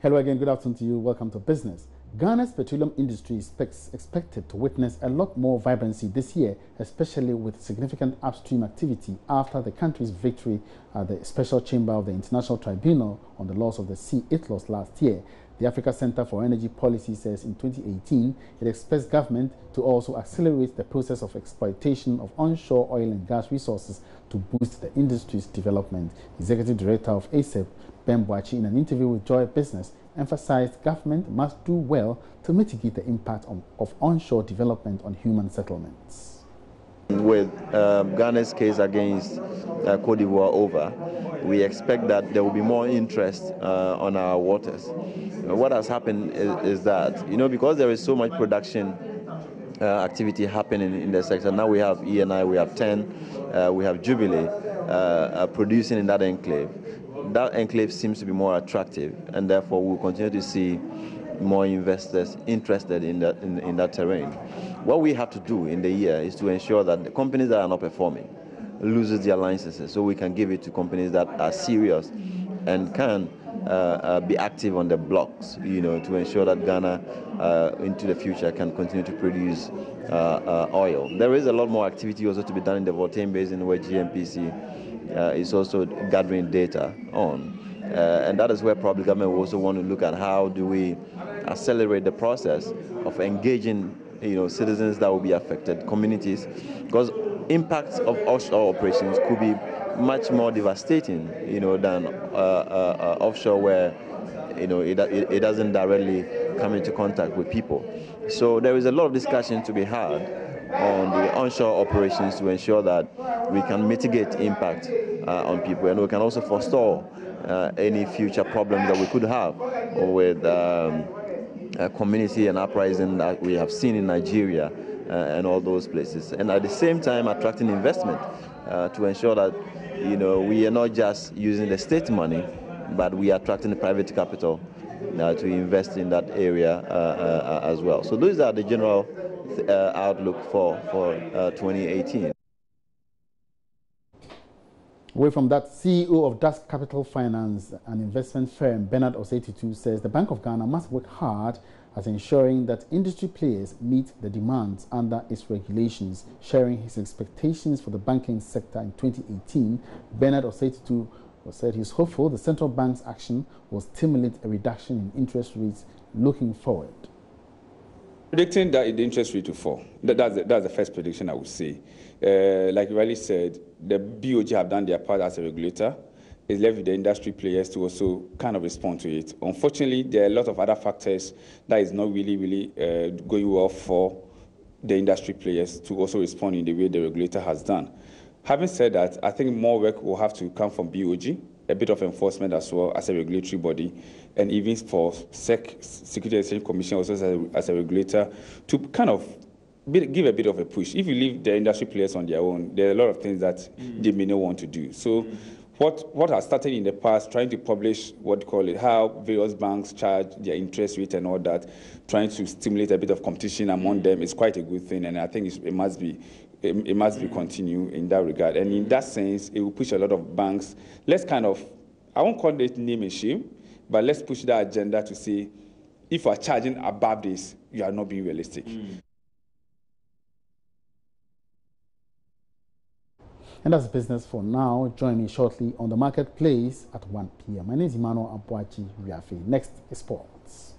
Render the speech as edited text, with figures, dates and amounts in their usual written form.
Hello again, good afternoon to you. Welcome to Business. Ghana's petroleum industry is expected to witness a lot more vibrancy this year, especially with significant upstream activity after the country's victory at the Special Chamber of the International Tribunal on the loss of the Sea Atlas last year. The Africa Center for Energy Policy says in 2018, it expects government to also accelerate the process of exploitation of onshore oil and gas resources to boost the industry's development. Executive Director of ACEP, Ben Boachi, in an interview with Joy Business, emphasized government must do well to mitigate the impact of onshore development on human settlements. With Ghana's case against Côte d'Ivoire over, we expect that there will be more interest on our waters. What has happened is that, because there is so much production activity happening in the sector, now we have ENI, we have 10, we have Jubilee producing in that enclave. That enclave seems to be more attractive, and therefore we'll continue to see more investors interested in that terrain. What we have to do in the year is to ensure that the companies that are not performing loses their licenses, so we can give it to companies that are serious and can be active on the blocks, to ensure that Ghana into the future can continue to produce oil. There is a lot more activity also to be done in the Voltaire Basin, where GNPC is also gathering data on. And that is where probably government will also want to look at how do we accelerate the process of engaging citizens that will be affected, communities, because impacts of offshore operations could be much more devastating than offshore, where it doesn't directly come into contact with people. So there is a lot of discussion to be had on the onshore operations to ensure that we can mitigate impact on people, and we can also forestall any future problems that we could have with community and uprising that we have seen in Nigeria and all those places. And at the same time, attracting investment to ensure that we are not just using the state money, but we are attracting the private capital to invest in that area as well. So those are the general outlook for 2018. Away from that, CEO of Dusk Capital Finance, an investment firm, Bernard Osei-Tutu, says the Bank of Ghana must work hard at ensuring that industry players meet the demands under its regulations. Sharing his expectations for the banking sector in 2018, Bernard Osei-Tutu said he's hopeful the central bank's action will stimulate a reduction in interest rates looking forward. Predicting that the interest rate will fall. That's the first prediction I would say. Like you rightly said, the BOG have done their part as a regulator. It's left with the industry players to also kind of respond to it. Unfortunately, there are a lot of other factors that is not really going well for the industry players to also respond in the way the regulator has done. Having said that, I think more work will have to come from BOG, a bit of enforcement as well as a regulatory body, and even for Security and Exchange Commission also as a regulator to kind of give a bit of a push. If you leave the industry players on their own, there are a lot of things that they may not want to do. So what has started in the past, trying to publish how various banks charge their interest rate and all that, trying to stimulate a bit of competition among them is quite a good thing, and I think it must be continued in that regard. And in that sense, it will push a lot of banks. Let's kind of, I won't call it name and shame, but let's push that agenda to say, if you are charging above this, you are not being realistic. And that's business for now. Join me shortly on the marketplace at 1 p.m. My name is Emmanuel Abuachi Riafe. Next is sports.